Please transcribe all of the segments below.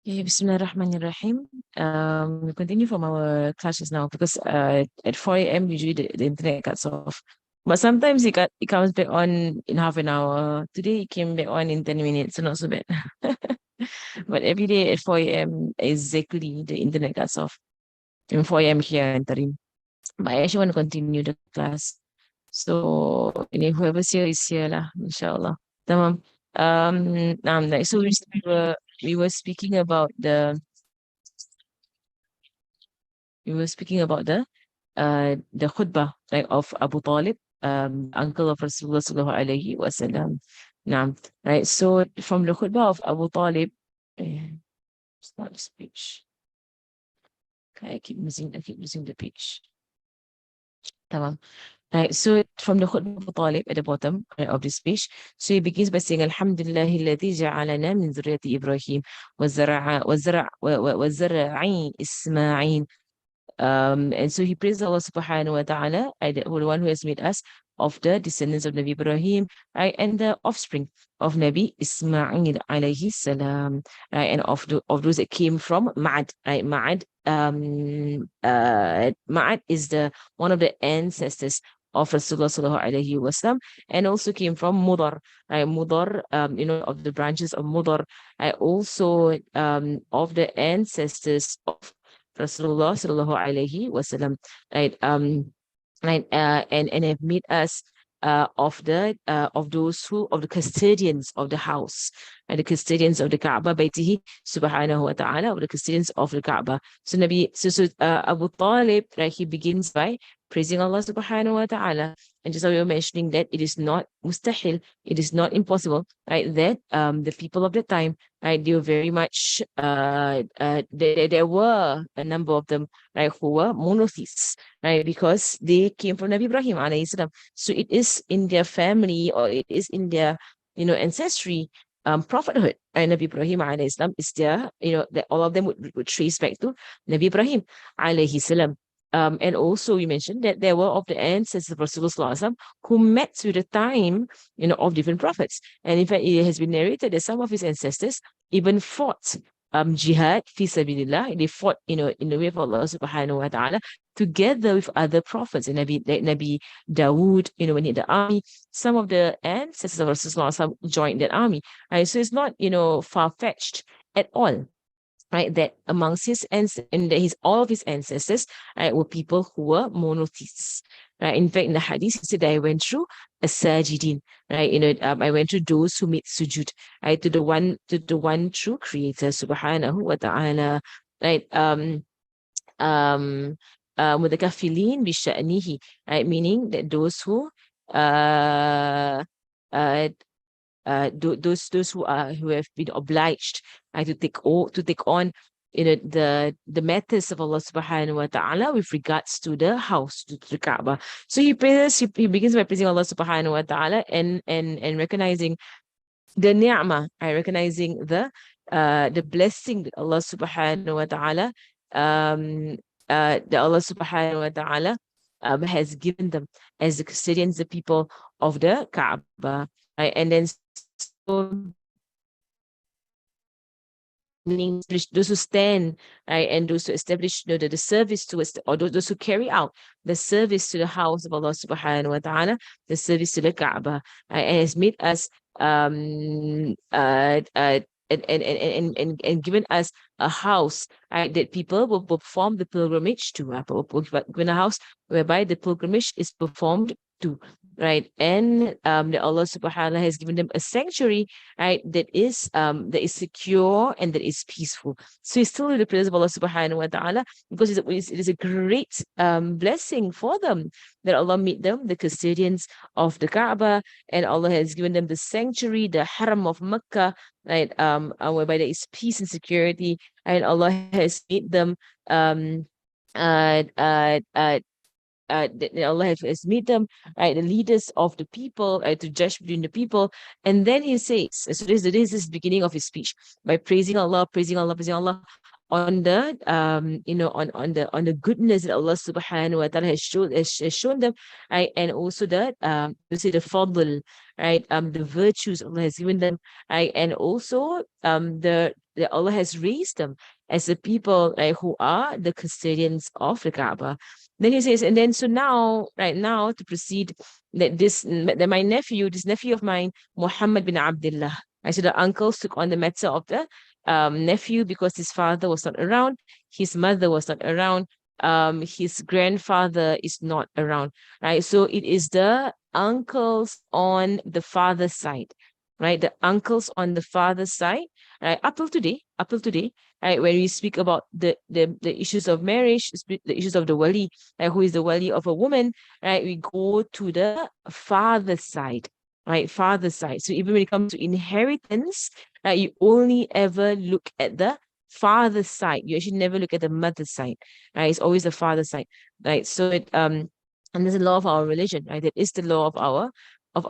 Okay, Bismillahirrahmanirrahim. We continue from our classes now because at 4 a.m. usually the internet cuts off. But sometimes it comes back on in half an hour. Today it came back on in 10 minutes, so not so bad. But every day at 4 a.m. exactly the internet cuts off. And 4 a.m. here in Tarim. But I actually want to continue the class. So whoever's here is here lah, inshallah. Tamam. So we were speaking about the khutbah, like, of Abu Talib, uncle of Rasulullah sallallahu alayhi wasallam. Right. So from the khutbah of Abu Talib, it's not this page. Okay, I keep losing the page. Tamam. Right, so from the khutbah of Abu Talib at the bottom, right, of this page, so he begins by saying, Alhamdulillahi alladhi ja'alana min zurriyati Ibrahim wa zara'in Isma'il. And so he praised Allah subhanahu wa ta'ala, the one who has made us of the descendants of Nabi Ibrahim, right, and the offspring of Nabi Ismail alayhi salam, right, and of those that came from Ma'ad, right. Ma'ad is the one of the ancestors of Rasulullah sallallahu alayhi wasallam, and also came from Mudar, right. Mudar, of the branches of Mudar, also of the ancestors of Rasulullah sallallahu alaihi wasallam, right? And have made us of the custodians of the house, and the custodians of the Kaaba, Baitihi subhanahu wa ta'ala, of the custodians of the Kaaba. So Abu Talib, right, he begins by praising Allah subhanahu wa ta'ala. And just how we were mentioning, that it is not mustahil, it is not impossible, right, that the people of the time, right, they were very much there were a number of them, right, who were monotheists, right, because they came from Nabi Ibrahim alayhi salam. So it is in their family, or it is in their ancestry, prophethood. And Nabi Ibrahim alayhi salam is their, that all of them would trace back to Nabi Ibrahim alayhi salam. And also we mentioned that there were of the ancestors of Rasulullah who met through the time, of different prophets. And in fact, it has been narrated that some of his ancestors even fought jihad fi sabilillah. They fought, in the way of Allah subhanahu wa ta'ala, together with other prophets. And Nabi Dawood, when he had the army, some of the ancestors of Rasulullah joined that army. Right? So it's not, far-fetched at all, right, that amongst his and that all of his ancestors, right, were people who were monotheists, right. In fact, in the hadith, he said, I went through a sajidin, right, I went through those who made sujud, right, to the one true creator subhanahu wa ta'ala, right. Mutakafilin bisha'nihi, right, meaning that those who those who have been obliged, to take on the matters of Allah subhanahu wa ta'ala with regards to the house, to the Kaaba. So he begins by praising Allah subhanahu wa ta'ala, and recognizing the ni'mah, recognizing the blessing that Allah subhanahu wa ta'ala has given them as the custodians, the people of the Kaaba, right? And then meaning those who stand, right, and those who establish the service towards or those who carry out the service to the house of Allah subhanahu wa ta'ala, the service to the Kaaba, and has made us and given us a house, right, that people will perform the pilgrimage to, given a house whereby the pilgrimage is performed to, right. And that Allah subhanahu wa ta'ala has given them a sanctuary, right, that is secure and that is peaceful. So it's still the praise of Allah subhanahu wa ta'ala, because it is a great blessing for them that Allah made them the custodians of the Kaaba, and Allah has given them the sanctuary, the Haram of Mecca, right, whereby there is peace and security, and Allah has made them that Allah has made them, right, the leaders of the people, to judge between the people. And then he says, so this is the beginning of his speech, by praising Allah on the on the goodness that Allah subhanahu wa ta'ala has shown them, right, and also the fadl, right, the virtues Allah has given them, right, and also the that Allah has raised them as the people, right, who are the custodians of the Kaaba. Then he says, and then so now, right now, to proceed, that my nephew, this nephew of mine, Muhammad bin Abdullah, I said the uncles took on the matter of the nephew because his father was not around, his mother was not around, his grandfather is not around, right? So it is the uncles on the father's side, right? The uncles on the father's side, right? Up till today, right? When we speak about the issues of marriage, the issues of the wali, right? Who is the wali of a woman, right? We go to the father's side, right? Father's side. So even when it comes to inheritance, right, you only ever look at the father's side. You actually never look at the mother's side, right? It's always the father's side, right? So and there's a law of our religion, right? That is the law of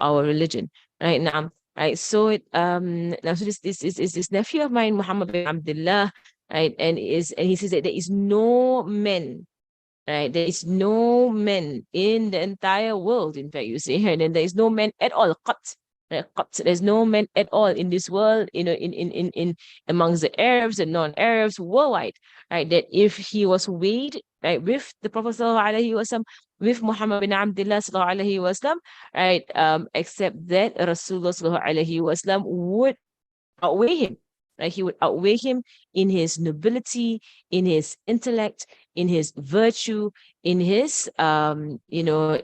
our religion, right? Now, right? So now so this nephew of mine, Muhammad bin Abdullah, right? And he says that there is no men, right? There is no men in the entire world. In fact, you say here, and there is no men at all. Qat, right? Qat. There's no men at all in this world, in amongst the Arabs and non-Arabs worldwide, right? That if he was weighed, right, with the Prophet sallallahu alaihi wasallam, with Muhammad bin Abdullah sallallahu alaihi wasallam, right, except that Rasulullah sallallahu alaihi wasallam would outweigh him. Right? He would outweigh him in his nobility, in his intellect, in his virtue, in his in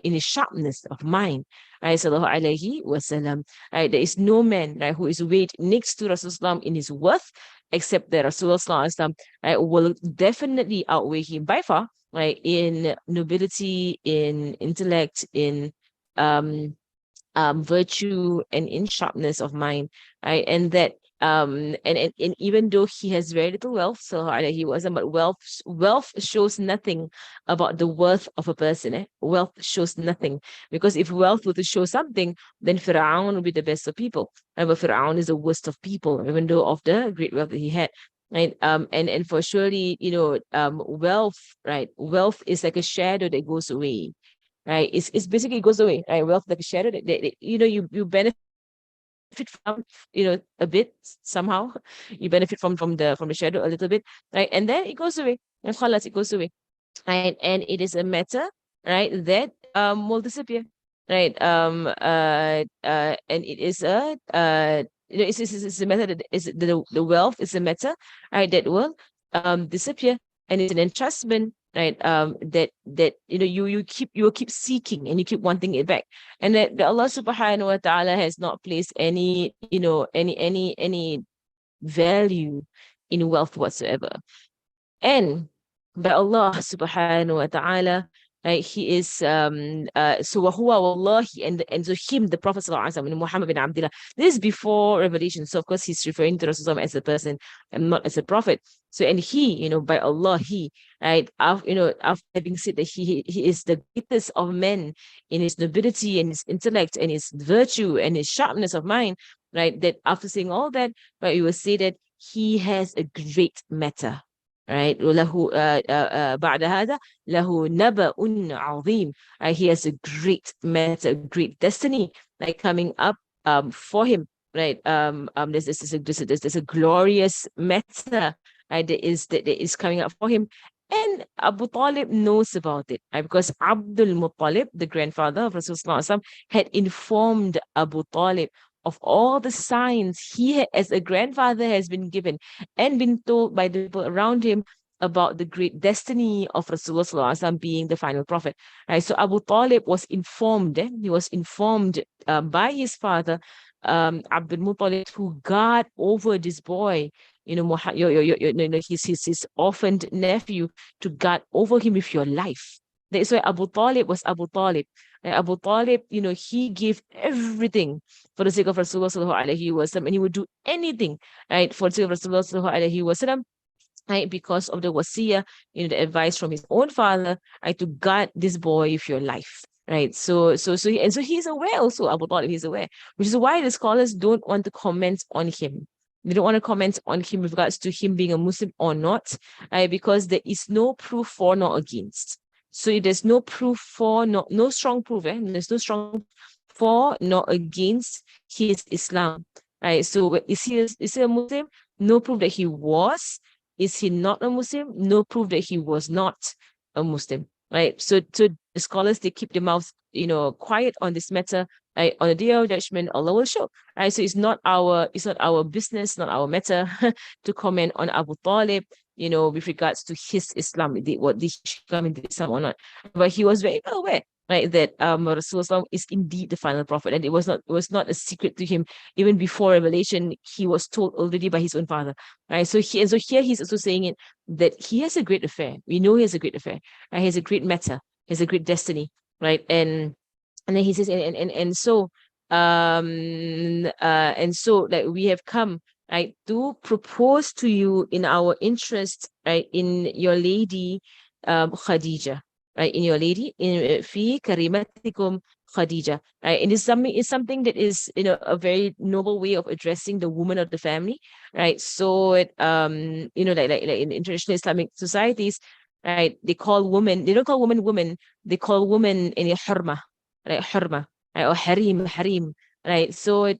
his sharpness of mind. Right? Sallallahu alaihi wasallam. Right? There is no man, right, who is weighed next to Rasulullah in his worth, except that Rasulullah, right, will definitely outweigh him by far, right, in nobility, in intellect, in virtue, and in sharpness of mind, right? And that and even though he has very little wealth, so he wasn't, but wealth shows nothing about the worth of a person. Wealth shows nothing, because if wealth were to show something, then Fir'aun would be the best of people, right? But Fir'aun is the worst of people, even though of the great wealth that he had. Right. And for surely, wealth, right? Wealth is like a shadow that goes away, right? It's basically goes away, right? Wealth like a shadow that you benefit from, a bit somehow. You benefit from the shadow a little bit, right? And then it goes away. And khalas, it goes away. Right? And it is a matter, right, that will disappear. Right. And it is a it's a matter that is the wealth is a matter, right, that will disappear. And it's an entrustment, right, that you will keep seeking, and you keep wanting it back. And that Allah subhanahu wa ta'ala has not placed any any value in wealth whatsoever. And by Allah subhanahu wa ta'ala, right, he is so wahuwa wallahi, and so him, the Prophet sallallahu alaihi wasallam, Muhammad bin Abdullah. This is before revelation, so of course he's referring to Rasulullah as a person and not as a prophet. So, and he, by Allah, he, right, after having said that he is the greatest of men in his nobility and his intellect and his virtue and his sharpness of mind, right, that after saying all that, right, we will say that he has a great matter, right? وله بعد هذا له نبأ عظيم. Right? He has a great matter, a great destiny, like coming up for him, right? There's a glorious matter, right, that is coming up for him. And Abu Talib knows about it, right? Because Abdul Muttalib, the grandfather of Rasulullah, had informed Abu Talib of all the signs he as a grandfather has been given and been told by the people around him about the great destiny of Rasulullah being the final prophet. Right? So Abu Talib was informed, he was informed by his father, Abdul Muttalib, to guard over this boy, his orphaned nephew, to guard over him with your life. That's why Abu Talib was Abu Talib. Abu Talib, he gave everything for the sake of Rasulullah sallallahu alaihi wasallam, and he would do anything, right, for the sake of Rasulullah sallallahu alaihi wasallam, right, because of the wasiyah, the advice from his own father, right, to guard this boy with your life. Right. So he's aware also, Abu Talib, he's aware, which is why the scholars don't want to comment on him. They don't want to comment on him with regards to him being a Muslim or not, right? Because there is no proof for nor against. So if there's no proof for, no strong proof, there's no strong for nor against his Islam, right? So is he a Muslim? No proof that he was. Is he not a Muslim? No proof that he was not a Muslim, right? So the scholars, they keep their mouths, quiet on this matter. Right? On the day of judgment, Allah will show. Right? So it's not our business, not our matter to comment on Abu Talib, with regards to his Islam, what did he come into Islam or not. But he was very well aware, right, that Rasulullah is indeed the final prophet, and it was not a secret to him. Even before revelation, he was told already by his own father. Right. So here he's also saying it, that he has a great affair. We know he has a great affair. Right? He has a great matter, he has a great destiny, right? And then he says, and so like we have come, right, to propose to you in our interest, right, in your lady, Khadijah, right, in your lady, in fi karimatikum Khadijah, right, and it's something that is, a very noble way of addressing the woman of the family, right? So like in international Islamic societies, right, they don't call women women, they call women in hurma, right, hurma, right, or harim, right? So so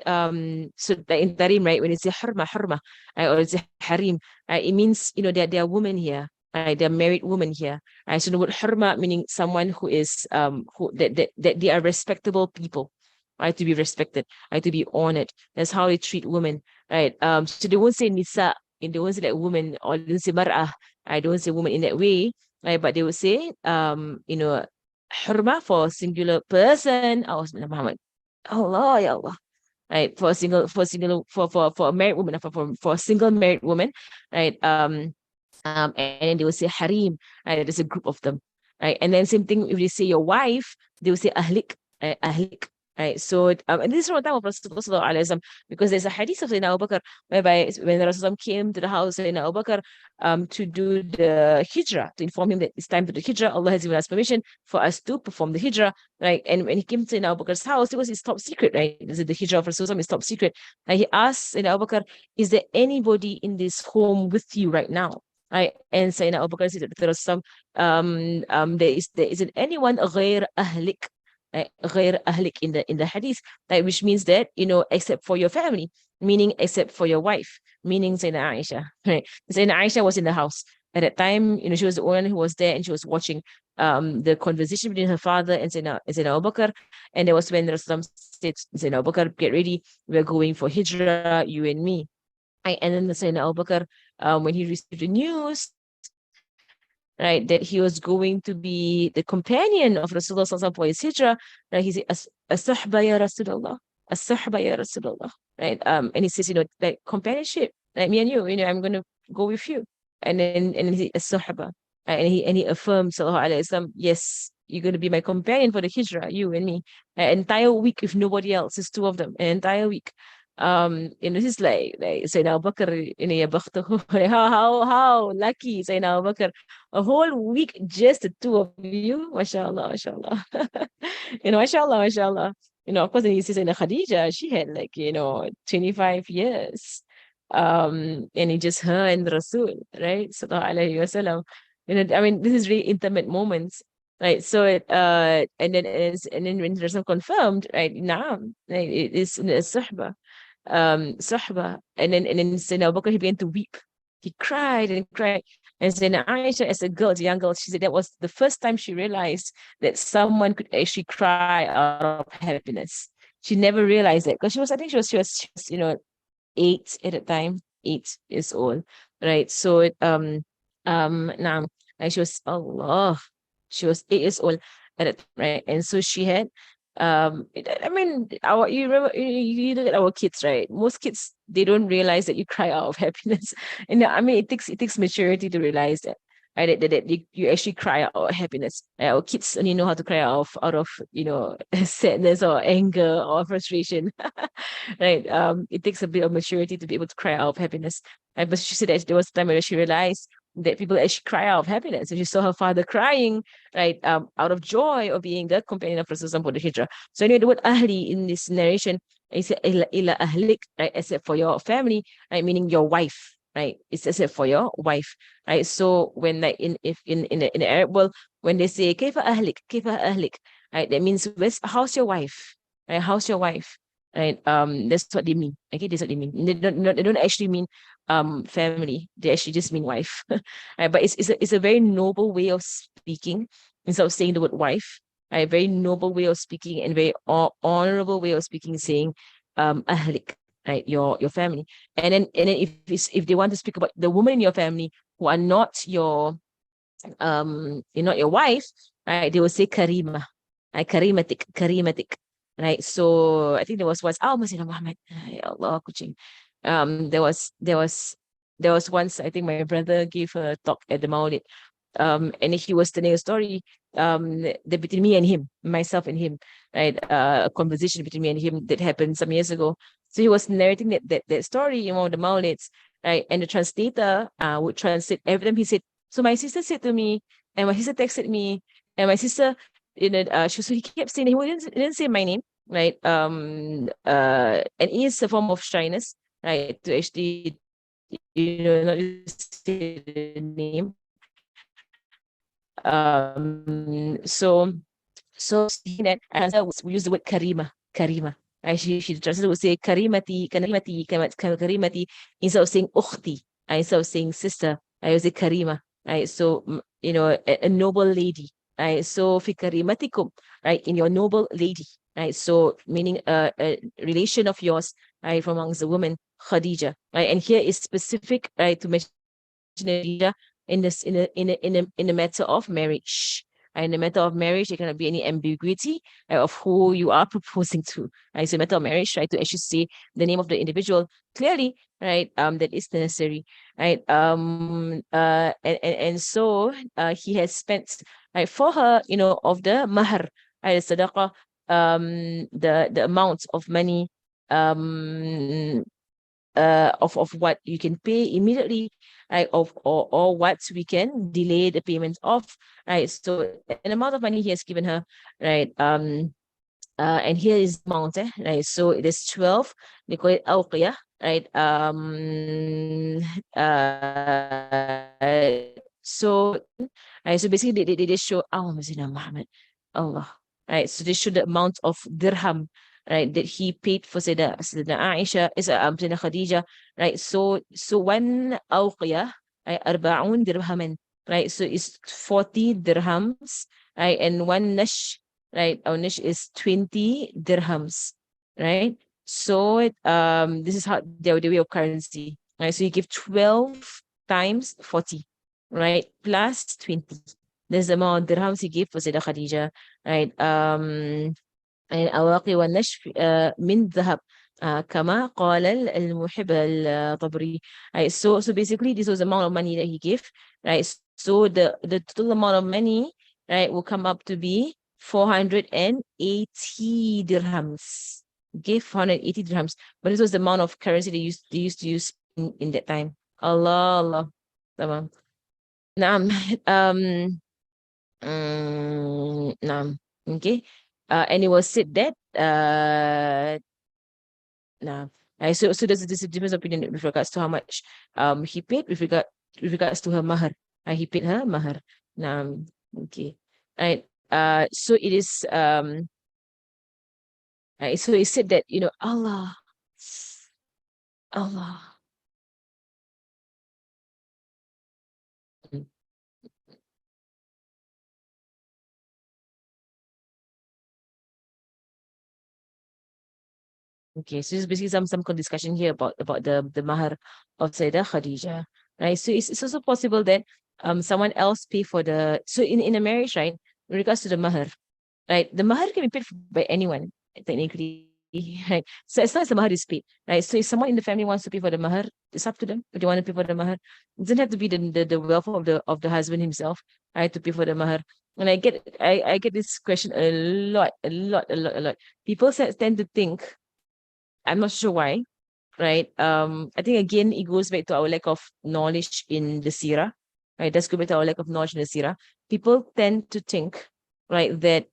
the in tarim, right, when it's a hurma, right, or it's a harim, right, it means, there are women here, right, they're married women here, right? So the word hurma meaning someone who is who that they are respectable people, right, to be respected, right, to be honored. That's how they treat women, right? So they won't say nisa, and they won't say like woman, or they don't say mar'ah. I don't say woman in that way, right? But they will say hurma for singular person. Oh, Muhammad. Allah, ya Allah. Right, for a married woman, for a single married woman, right? And then they will say harim, right? There's a group of them, right? And then same thing if they say your wife, they will say ahlik, right? Ahlik, right? So and this is from the time of Rasulullah, because there's a hadith of Sayyidina Abu Bakr, whereby when Rasulullah came to the house of Sayyidina Abu Bakr to do the hijrah, to inform him that it's time to do hijrah, Allah has given us permission for us to perform the hijrah, right? And when he came to Sayyidina Abu Bakr's house, it was his top secret, right? This is the hijrah of Rasulullah, his top secret. And he asked Sayyidina Abu Bakr, is there anybody in this home with you right now? Right? And Sayyidina Abu Bakr said that there isn't anyone غير أهلك, right? غير أهلك in the hadith, right? Which means that, except for your family, meaning except for your wife, meaning Sayyidina Aisha, right? Sayyidina Aisha was in the house at that time, she was the one who was there, and she was watching the conversation between her father and Sayyidina Abu Bakr. And there was when Rasulullah said, Sayyidina Abu Bakr, get ready, we're going for hijrah, you and me. And then the Sayyidina Abu Bakr, when he received the news, right, that he was going to be the companion of Rasulullah Sallallahu for his hijrah, right, he said, As-suhba ya Rasulullah, As-suhba ya Rasulullah, right? And he says, like companionship, like me and you, I'm going to go with you. And he As-suhba, right? And he affirmed, Sallallahu Alaihi Wasallam, yes, you're going to be my companion for the hijrah, you and me, an entire week, if nobody else, it's two of them, an entire week. This is like Sayyidina Abu Bakr, ya bakhtahu, like how lucky Sayyidina Abu Bakr, a whole week just the two of you, mashallah, mashallah. Mashallah, mashallah. Of course, then you see Sayyidina Khadijah, she had 25 years. And it just her and Rasul, right? Sallallahu Alaihi Wasallam. I mean, this is really intimate moments. Right. So and then when Rasul confirmed, right, naam, right, it is sahba. Sahba. And then Sayyidina Abu Bakr, he began to weep. He cried and cried. And Sayyidina Aisha, as a girl, as a young girl, she said that was the first time she realized that someone could actually cry out of happiness. She never realized that, because I think she was 8 at the time, 8 years old, right? So now, and she was 8 years old at it, right? And so she had I mean, you remember, you look at our kids, right? Most kids, they don't realize that you cry out of happiness. And I mean, it takes maturity to realize that, right? That you actually cry out of happiness. Right? Our kids only know how to cry out of sadness or anger or frustration. Right? It takes a bit of maturity to be able to cry out of happiness. Right? But she said that there was a time when she realized that people actually cry out of happiness. And she saw her father crying, right, out of joy of being the companion of Rasulullah for the hijrah. So anyway, the word ahli in this narration, it said ila ahlik, right, except for your family, right, meaning your wife, right? It's except for your wife, right? So when like in the Arab world, when they say kaifa ahlik, right, that means how's your wife, right? How's your wife? right? That's what they mean. Okay, that's what they mean. They don't actually mean family. They actually just mean wife. Right? But it's a very noble way of speaking instead of saying the word wife. A very noble way of speaking and very honorable way of speaking, saying ahlik, right? Your family. And then if they want to speak about the woman in your family who are not you're not your wife, right? They will say karima, karimatik, right? So I think there was once, oh, Masina Muhammad, ya Allah, kucing. There was once, I think my brother gave a talk at the Maulid, and he was telling a story, between me and him, myself and him, right? A conversation between me and him that happened some years ago. So he was narrating that story, the Maulids, right? And the translator would translate every time he said, so my sister said to me, and my sister texted me, and my sister, so he kept saying, he didn't say my name, right? And it is a form of shyness, right? To actually, not just say the name. So seeing that answer, we use the word karima. Right? She translated would say karimati instead of saying ukhti, instead of saying sister, I would say karima. Right? So a noble lady. Right? So fi karimatikum, right? In your noble lady. Right? So meaning a relation of yours, right, from amongst the women, Khadijah. Right? And here is specific, right, to mention Khadijah in the matter of marriage. In the matter of marriage, there cannot be any ambiguity of who you are proposing to. Right? So, matter of marriage, try to actually say the name of the individual clearly, right? That is necessary, right? And so he has spent, right, for her, of the mahar, right, sadaqah, the amount of money, of what you can pay immediately, right? Or what we can delay the payment of, right? So an amount of money he has given her, right? And here is the amount, right? So it is 12. They call it awqiyah, right? So right, so basically they just show Masina Muhammad, Allah, right? So they show the amount of dirham, right, that he paid for Sayyidah Aisha, is Sayyidah Khadijah, right? So one awqiyah, right, 40 dirhaman, right? So it's 40 dirhams, right? And one nash, right? Our niche is 20 dirhams, right? So this is how the way of currency, right? So you give 12 times 40, right? Plus 20. This is the amount of dirhams he gave for Sayyidah Khadija, right? And أواقي والنشف من ذهب كما قال المحب الطبري, right? So basically this was the amount of money that he gave, right? So the total amount of money, right, will come up to be 480 dirhams. Gave 480 dirhams, but this was the amount of currency they used to use in that time. Allah. Tamam. Naam. Naam. Okay. And it was said that nah. So there's a difference of opinion with regards to how much he paid with regards to her mahar. He paid her mahar. Okay. Right. So it is so it said that Allah. Mm. Okay, so it's basically some discussion here about the mahar of Sayyidah Khadija, right? So it's also possible that someone else pay for the, so in a marriage, right, in regards to the mahar, right? The mahar can be paid by anyone, technically, right? So as long as the mahar is paid, right? So if someone in the family wants to pay for the mahar, it's up to them. If they want to pay for the mahar, it doesn't have to be the wealth of the husband himself, right, to pay for the mahar. And I get this question a lot, a lot, a lot, a lot. People tend to think, I'm not sure why, right? I think again it goes back to our lack of knowledge in the Sirah, right? Let's go back to our lack of knowledge in the Sirah. People tend to think, right, that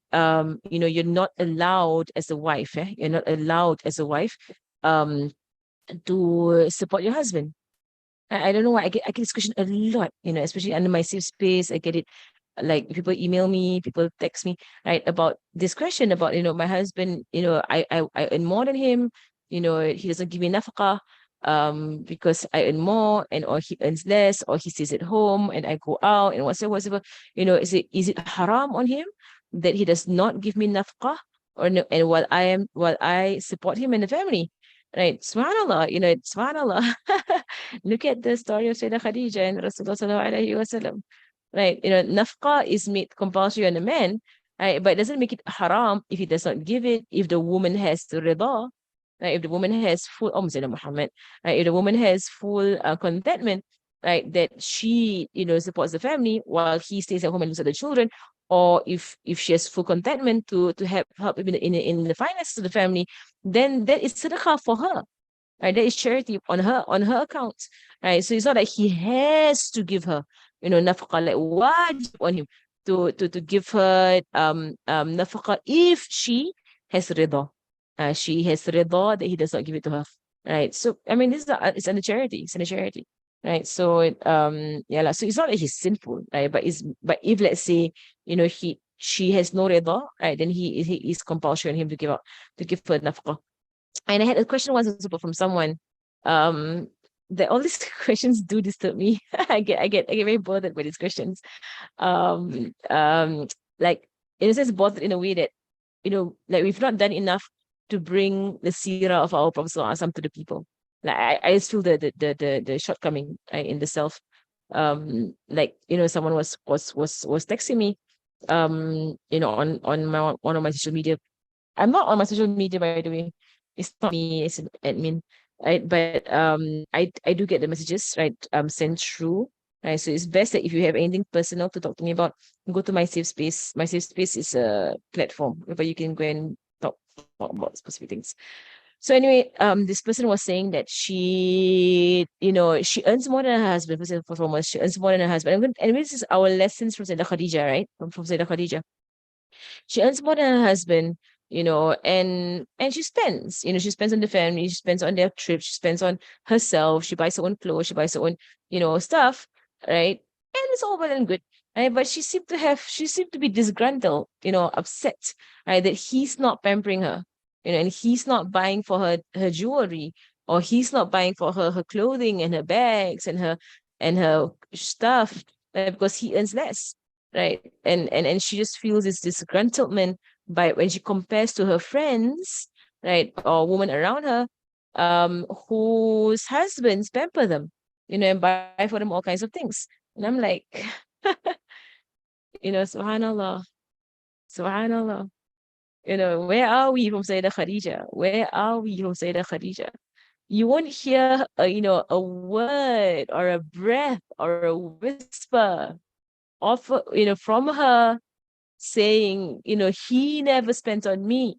you're not allowed as a wife, you're not allowed as a wife um to support your husband. I don't know why I get this question a lot, especially under my safe space. I get it like people email me, people text me, right, about this question about, my husband, I earn more than him, he doesn't give me nafaqah, because I earn more, and or he earns less, or he stays at home and I go out and whatsoever. Is it haram on him that he does not give me nafaqah, or no, and while I support him and the family? Right, subhanallah, subhanallah. Look at the story of Sayyidah Khadijah and Rasulullah sallallahu alaihi wasallam. Right, nafqa is made compulsory on the man, right? But it doesn't make it haram if he does not give it, if the woman has the rida, right? If the woman has full, Sayyidina Muhammad, right? If the woman has full contentment, right? That she, supports the family while he stays at home and looks at the children, or if she has full contentment to help in the finances of the family, then that is sadaqah for her, right? That is charity on her account, right? So it's not like he has to give her, nafaqah, like wajib on him to give her nafaqah if has rida. She has rida that he does not give it to her, right? So I mean, this is it's under charity. It's under charity, right? So yeah lah. So it's not that he's sinful, right? But if let's say, she has no rida, right, then he is compulsory on him to give her nafaqah. And I had a question once also from someone, um, that all these questions do disturb me. I get very bothered by these questions. Um, um, like, in a sense, bothered in a way that, like we've not done enough to bring the seerah of our Prophet ﷺ to the people. Like I just feel the shortcoming, right, in the self. Like, someone was texting me, on one of my social media. I'm not on my social media, by the way. It's not me, it's an admin. Right. But I do get the messages, right, sent through. Right. So it's best that if you have anything personal to talk to me about, go to my safe space. My safe space is a platform where you can go and talk about specific things. So anyway, this person was saying that she earns more than her husband. First and foremost, she earns more than her husband. And this is our lessons from Sayyidah Khadijah, right? From Sayyidah Khadijah. She earns more than her husband, and she spends on the family, she spends on their trips, she spends on herself, she buys her own clothes, she buys her own, stuff, right? And it's all well and good. Right? But she seemed to be disgruntled, upset, right, that he's not pampering her, and he's not buying for her jewelry, or he's not buying for her clothing and her bags and her stuff, because he earns less, right? And she just feels this disgruntlement by when she compares to her friends, right, or women around her, whose husbands pamper them, and buy for them all kinds of things. And I'm like, subhanallah, subhanallah. Where are we from Sayyidah Khadijah? Where are we from Sayyidah Khadijah? You won't hear a word or a breath or a whisper of from her saying, he never spent on me,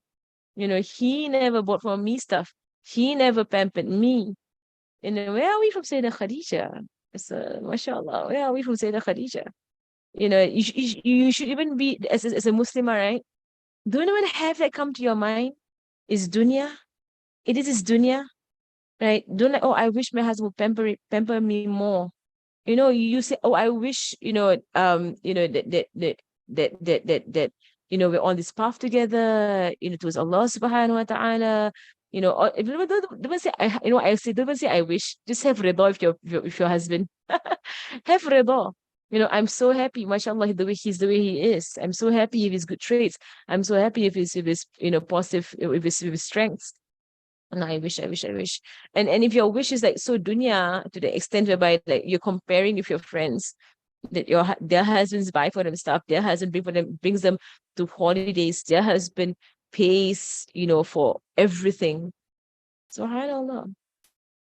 he never bought for me stuff, he never pampered me. Where are we from Sayyidah Khadijah? Mashallah, where are we from Sayyidah Khadijah? You should even be, as a Muslimah, right? Don't even have that come to your mind. Is dunya? It is dunya, right? Don't like, oh, I wish my husband would pamper me more. You say, oh, I wish, that we're on this path together, towards Allah subhanahu wa ta'ala, or don't even say, I say, don't even say I wish, just have rida with your husband. Have rida. I'm so happy, mashallah, he's the way he is. I'm so happy with his good traits. I'm so happy with his positive, with his strengths. No, I wish. And if your wish is like so dunya to the extent whereby like you're comparing with your friends, that their husbands buy for them stuff, their husband brings them to holidays, their husband pays, for everything. SubhanAllah.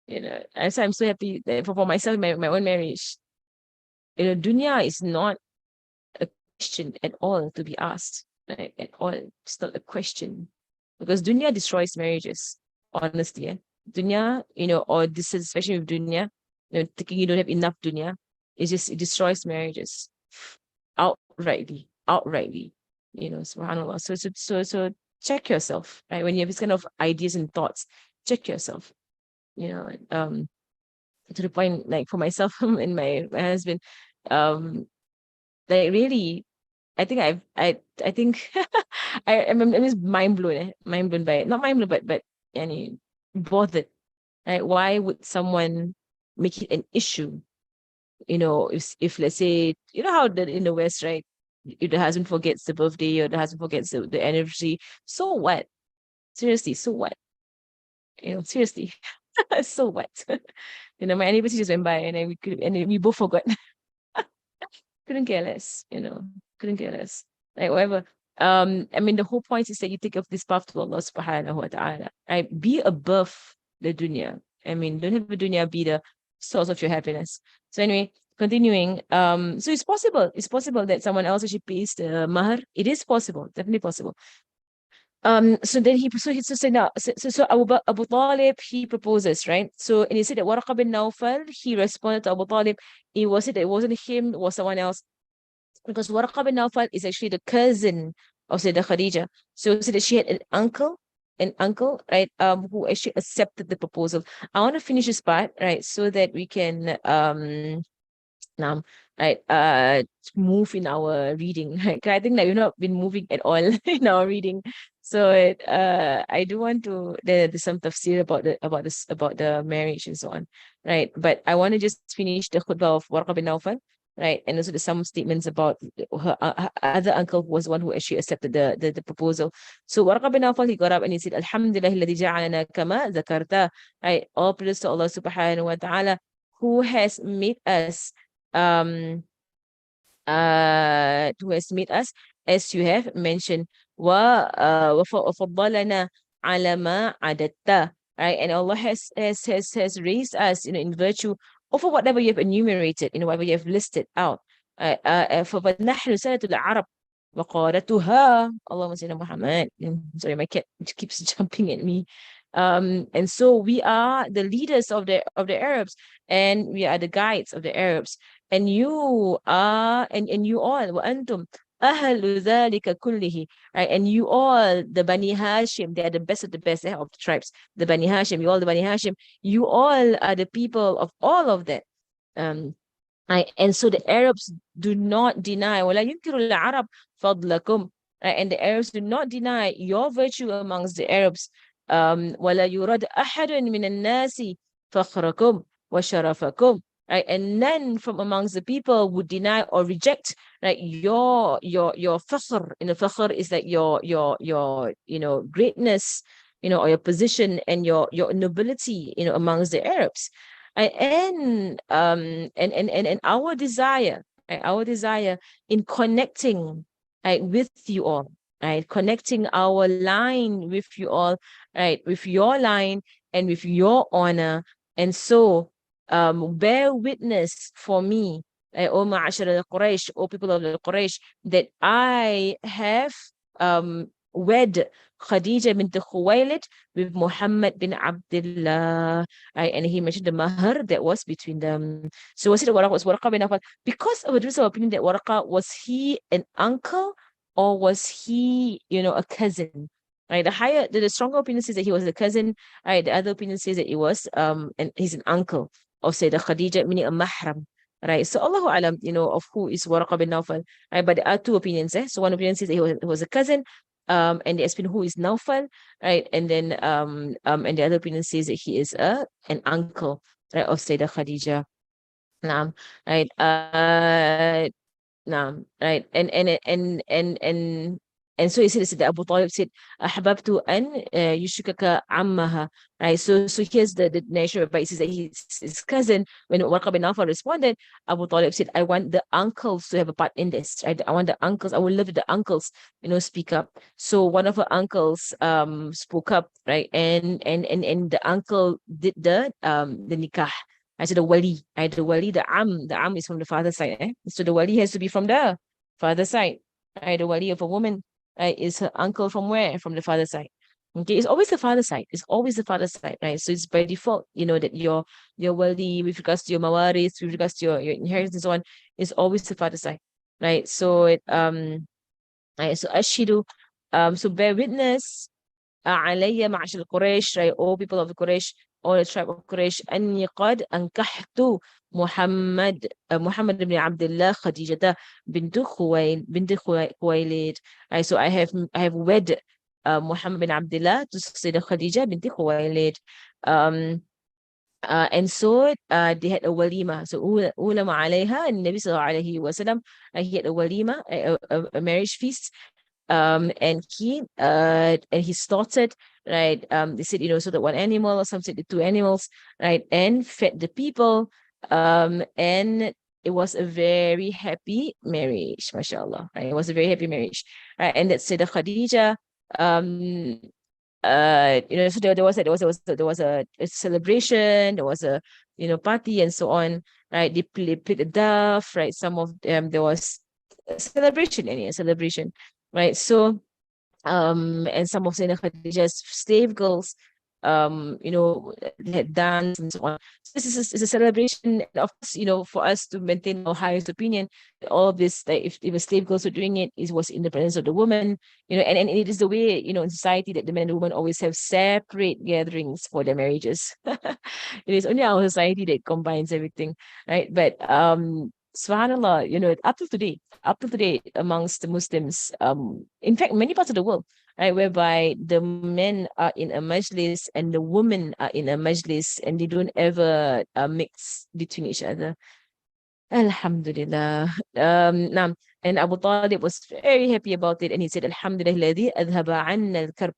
And so I'm so happy that for myself, my own marriage. Dunya is not a question at all to be asked. Right? At all. It's not a question. Because dunya destroys marriages, honestly. Dunya, or dissatisfaction with dunya, thinking you don't have enough dunya, it destroys marriages outrightly, outrightly. Subhanallah. So check yourself, right? When you have this kind of ideas and thoughts, check yourself. To the point, like for myself and my husband, um, Like really, I think I think I'm just mind blown, mind blown by it. Not mind blown, but any bothered. Right? Why would someone make it an issue? If let's say, how in the West, right? If the husband forgets the birthday or the husband forgets the anniversary, so what? Seriously, so what? Seriously, so what? My anniversary just went by and then we both forgot. Couldn't care less, couldn't care less. Like whatever. I mean, the whole point is that you take of this path to Allah subhanahu wa ta'ala. Right? Be above the dunya. I mean, don't have the dunya be the source of your happiness. So anyway, continuing. So it's possible. It's possible that someone else actually pays the mahar. It is possible, definitely possible. So then he said now, so Abu Talib, he proposes, right? So, and he said that Waraqa bin Nawfal, he responded to Abu Talib. It was it that it wasn't him, it was someone else, because Waraqa bin Nawfal is actually the cousin of Sayyidah Khadijah. So he said that she had an uncle, right, who actually accepted the proposal. I want to finish this part, right, so that we can now, right, move in our reading. Right? I think that we've not been moving at all in our reading. So I do want to there's some tafsir about the marriage and so on, right? But I want to just finish the khutbah of Warqa bin Nawfal, right? And also there's some statements about her other uncle who was the one who actually accepted the proposal. So Warqa bin Nawfal, he got up and he said, Alhamdulillah alladhi ja'alana kama zakarta, right? All praise to Allah subhanahu wa ta'ala, who has made us um to estimate us, as you have mentioned, وَفَضَّلَنَا عَلَى مَا عَدَدْتَ, right? And Allah has raised us, in virtue over whatever you have enumerated, whatever you have listed out. فَنَحْنُ سَنَةُ الْعَرَبِ وَقَارَتُهَا اللهم صل على Muhammad. Sorry, my cat keeps jumping at me. And so we are the leaders of the Arabs, and we are the guides of the Arabs. And you are, and you all, وَأَنْتُمْ أَهْلُ ذَلِكَ كُلِّهِ, right? And you all, the Bani Hashim, they are the best of the best of the tribes. The Bani Hashim, you all the Bani Hashim, you all are the people of all of that. And so the Arabs do not deny, وَلَا يُنْكِرُ الْعَرَبْ فَضْلَكُمْ, right? And the Arabs do not deny your virtue amongst the Arabs. وَلَا يُرَدْ أَحَدٌ مِنَ النَّاسِ فَخْرَكُمْ وَشَرَفَكُمْ, right? And none from amongst the people would deny or reject, right, your fakhr. Fakhr is like your greatness, or your position and your nobility, amongst the Arabs. And our desire, right, our desire in connecting, right, with you all, right, connecting our line with you all, right, with your line and with your honor. And so bear witness for me, O Ma'ashar al-Quraysh, O people of the Quraysh, that I have wed Khadijah bint Khuwailid with Muhammad bin Abdullah. And he mentioned the mahar that was between them. So was it that Waraqa was Waraqa bin Nawfal? Because of a difference of opinion that Waraqa, was he an uncle or was he, a cousin? Right, the stronger opinion says that he was a cousin. Right, the other opinion says that it was and he's an uncle of Sayyidah Khadijah, meaning a mahram. Right, so Allahu alam, of who is Waraqa bin Nawfal. Right, but there are two opinions. So one opinion says that he was a cousin, and the opinion who is Nawfal, right, and then and the other opinion says that he is an uncle, right, of Sayyidah Khadijah. Naam, right, Naam, right. And so he said that Abu Talib said, Ahbabtu an yushikaka ammaha. Right. So here's the nation, but he says that his cousin, when Warqa bin Nawfal responded, Abu Talib said, I want the uncles to have a part in this. Right. I want the uncles, I would love the uncles, speak up. So one of her uncles spoke up, right? And the uncle did the nikah. I said the wali, the am is from the father side. So the wali has to be from the father side. Right? The wali of a woman, right, is her uncle from where? From the father side. Okay, it's always the father side. It's always the father side, right? So it's by default, that your wali with regards to your mawaris, with regards to your inheritance and so on, is always the father side. Right. So right, so ashidu, so bear witness alayya ma'ashal Quraysh, right? All people of the Quraysh, all the tribe of Quraysh, أني قد أنكحت Muhammad ibn Abdullah Khadijah bint Khuwaylid. Right, so I have wed Muhammad bin Abdullah to Sayyidah Khadijah bint Khuwaylid. Um, and so they had a walima. So ulama alayha, and Nabi sallallahu alayhi wasallam, he had a walima, a marriage feast. And he slaughtered, right? They said, so that one animal, or some said the two animals, right? And fed the people. And it was a very happy marriage, mashallah. Right? It was a very happy marriage. Right? And that Sayyidah Khadijah, um, so there was a celebration, there was a party and so on, right? They played the dove, right? Some of them, there was a celebration, right? So and some of Sayyidina Khadija's slave girls, they had dance and so on. So this is a celebration, and of course, for us to maintain our highest opinion, all of this, that if the slave girls were doing it, it was in the presence of the woman, and it is the way, in society, that the man and the woman always have separate gatherings for their marriages. It is only our society that combines everything, right? But subhanallah, up till today amongst the Muslims, in fact, many parts of the world, right, whereby the men are in a majlis and the women are in a majlis, and they don't ever mix between each other. Alhamdulillah. Naam. And Abu Talib was very happy about it, and he said, Alhamdulillah, الذي أذهب عنا الكرب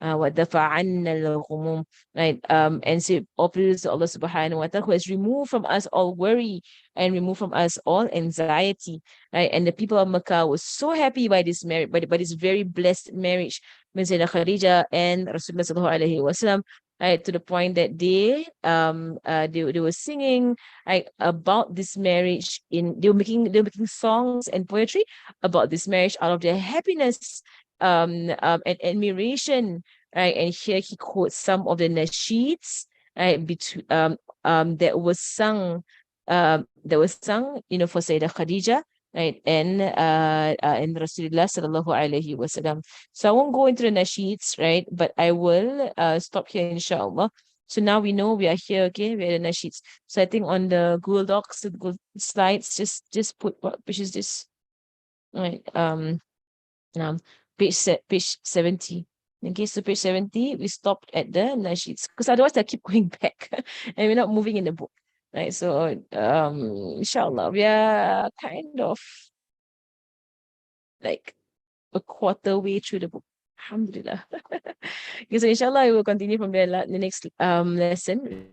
ودفع عنا الغموم. Right. And say, all praise to Allah subhanahu wa ta'ala, who has removed from us all worry and removed from us all anxiety. Right. And the people of Makkah was so happy by this marriage, by this very blessed marriage with Sayyidina Khadijah and Rasulullah sallallahu alaihi wasallam. Right, to the point that they were singing, right, about this marriage. They were making songs and poetry about this marriage out of their happiness, and admiration, right? And here he quotes some of the nasheeds, right, that was sung, for Sayyidah Khadijah, right, and Rasulullah sallallahu alaihi wasallam. So I won't go into the nasheeds, right, but I will stop here, inshallah. So now we know we are here, okay? We're in the nasheeds. So I think on the Google Docs, the Google Slides, just put what page is this? Right. Now page 70. Okay, so page 70, we stopped at the nasheeds, because otherwise I keep going back and we're not moving in the book. Right. So inshallah, we are kind of like a quarter way through the book. Alhamdulillah. Okay, so inshallah, we will continue from there the next lesson.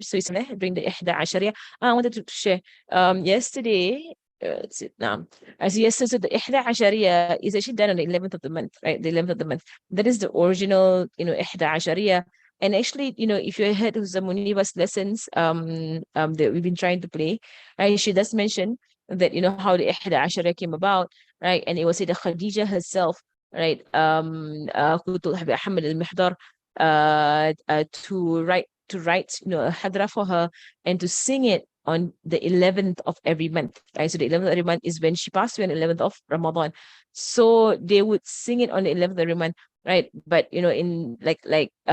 So it's during the Ihda Ashariya. I wanted to share yesterday. Let's see now. As yesterday, so the Ihda Ashariya is actually done on the 11th of the month, right? The 11th of the month. That is the original, Ihda Ashariya. And actually, if you heard Muniba's lessons that we've been trying to play, right? She does mention that, how the Ihda Ashariya came about, right? And it was the Khadijah herself, right? Who told Habib Ahmed al-Mihdar to write, a hadra for her and to sing it on the 11th of every month, right? So the 11th of every month is when she passed away, on the 11th of Ramadan. So they would sing it on the 11th of every month, right? But in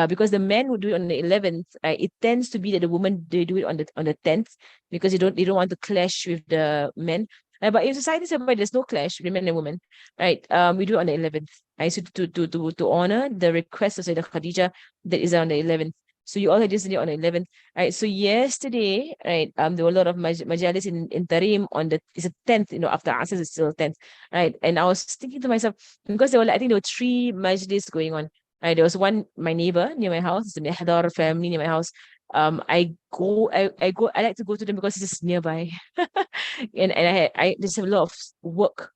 because the men would do it on the 11th, it tends to be that the women, they do it on the 10th, because they don't want to clash with the men. But in society, there's no clash between men and women, right? We do it on the 11th, right? So to honor the request of Sayyidah Khadijah, that is on the 11th. So you all had yesterday on the 11th, right? So yesterday, right, there were a lot of majalis in Tarim it's a 10th, after Asr it's still 10th, right? And I was thinking to myself, because I think there were 3 majlis going on, right? There was one, my neighbor near my house, the Mihdar family near my house. I like to go to them because it's just nearby. and I just have a lot of work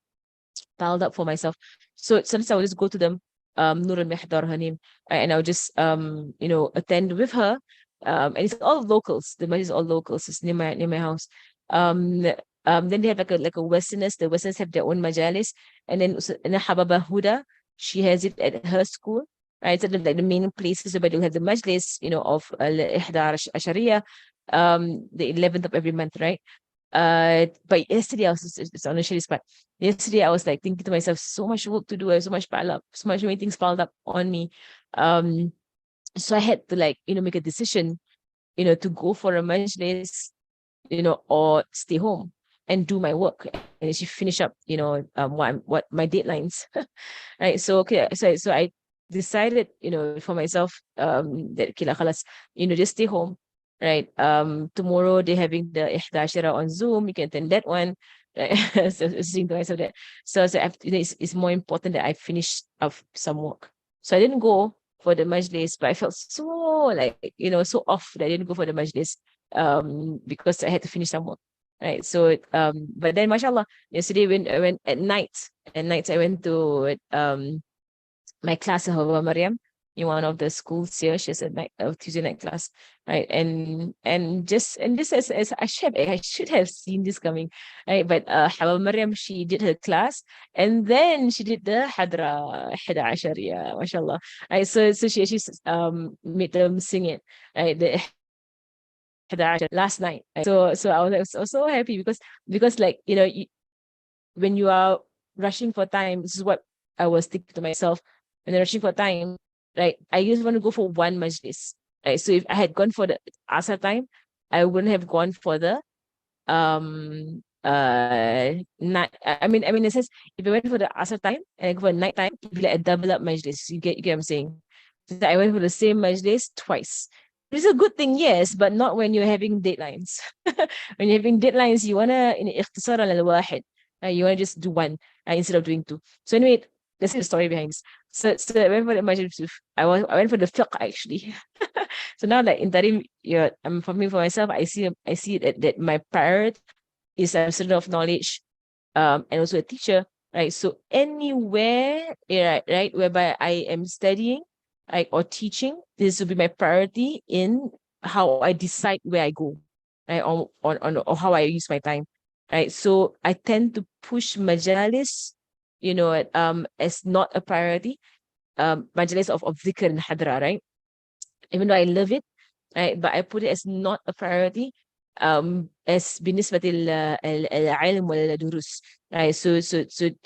piled up for myself. So sometimes I would just go to them, Nur al-Mihdar, her name, and I would just attend with her. And it's all locals. The masjid is all locals. It's near my house. Then they have like a Westerners. The Westerners have their own majalis, and then Hababa Huda, she has it at her school. Right, so like the main places where you'll have the majlis, of Al-Ihda Ashariya, the 11th of every month, right? But yesterday it's on the shady spot. Yesterday I was like thinking to myself, so much work to do, I have so much many things piled up on me. So I had to like, make a decision, to go for a majlis, or stay home and do my work and actually finish up, what my deadlines. Right. So okay, so I decided, for myself, that okay, lah, khalas, just stay home. Right. Tomorrow they're having the Ihdashira on Zoom. You can attend that one. Right? So saying to myself that, so I have to, it's more important that I finish of some work. So I didn't go for the majlis, but I felt so like, so off that I didn't go for the majlis, because I had to finish some work. Right. So but then mashallah, yesterday when I went at night I went to my class in Hava Mariam in one of the schools here. She has a Tuesday night class, right? And this as I should have seen this coming, right? But Hava Mariam, she did her class and then she did the Hadra Hada Ashariya, mashallah. Right. So she made them sing it, right? The Hada Ashar last night. Right? So I was so happy because like when you are rushing for time, this is what I was thinking to myself. When I'm rushing for time, right? I just want to go for one majlis. Right. So if I had gone for the Asar time, I wouldn't have gone for the night. I mean in a sense, if I went for the Asar time and I go for night time, it'd be like a double up majlis. You get what I'm saying? So I went for the same majlis twice. It's a good thing, yes, but not when you're having deadlines. When you're having deadlines, you wanna in اختصار على الواحد. You want to just do one, instead of doing two. So anyway, let's see the story behind this. So I went for the Majid Yusuf. I went for the fiqh actually. So now like in Tarim, I'm for me for myself, I see that my priority is a student of knowledge, and also a teacher, right? So anywhere, right, whereby I am studying, right, or teaching, this will be my priority in how I decide where I go, right, or how I use my time, right? So I tend to push majalis, as not a priority, majalis of dhikr and hadra, right? Even though I love it, right? But I put it as not a priority, as بالنسبة العلم والدروس, right? So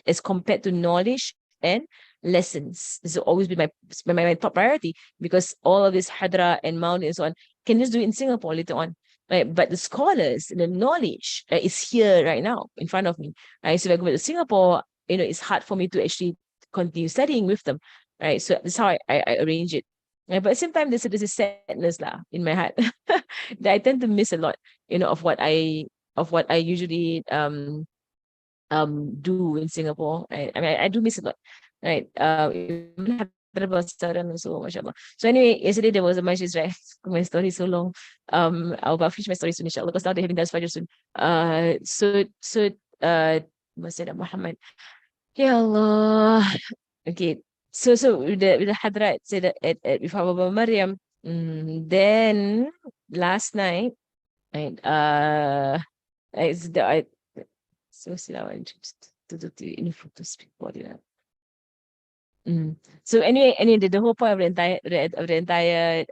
as compared to knowledge and lessons, this will always be my top priority, because all of this hadra and mount and so on can just do it in Singapore later on, right? But the scholars, the knowledge, is here right now in front of me, right? So if I go to Singapore, it's hard for me to actually continue studying with them, right? So that's how I arrange it. Yeah, but at the same time, there's a sadness lah in my heart that I tend to miss a lot, of what I usually do in Singapore. Right? I mean, I do miss a lot, right? Even Hyderabad also, mashallah. So anyway, yesterday there was a majlis, right? My story is so long. I'll finish my story soon, inshallah, because now they're having Dars Fajr soon. Masjid Muhammad. Ya Allah. Okay. So with the Hadrat said that with Baba Maryam. Then last night, right, it's the so sila ini photo speak body na. So anyway, the whole point of the entire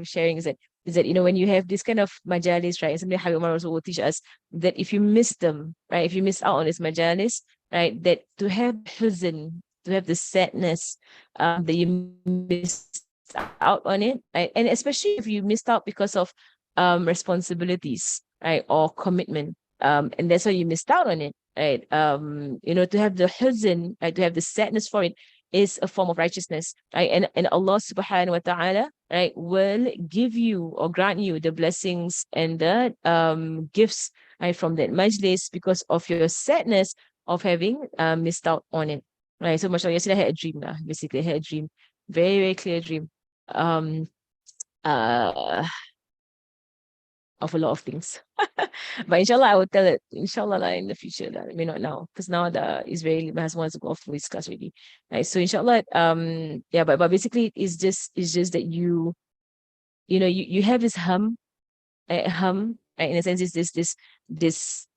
sharing is that when you have this kind of majalis, right? Something Habib Umar also will teach us that if you miss them, right? If you miss out on this majalis, right? That to have huzn, to have the sadness, that you missed out on it, right? And especially if you missed out because of responsibilities, right? Or commitment, and that's why you missed out on it, right? To have the huzn, right? To have the sadness for it is a form of righteousness, right? And Allah subhanahu wa ta'ala, right, will give you or grant you the blessings and the gifts, right, from that majlis because of your sadness of having missed out on it. Right. So mashallah, yesterday I had a dream lah. Basically, I had a dream. Very, very clear dream. Um uh of a lot of things. But inshallah, I will tell it, inshallah, lah, in the future. Lah. I mean, not now, because now my husband wants to go off to his class already. Right. So inshallah, yeah, but basically it's just that you have this hum, right? In a sense, it's this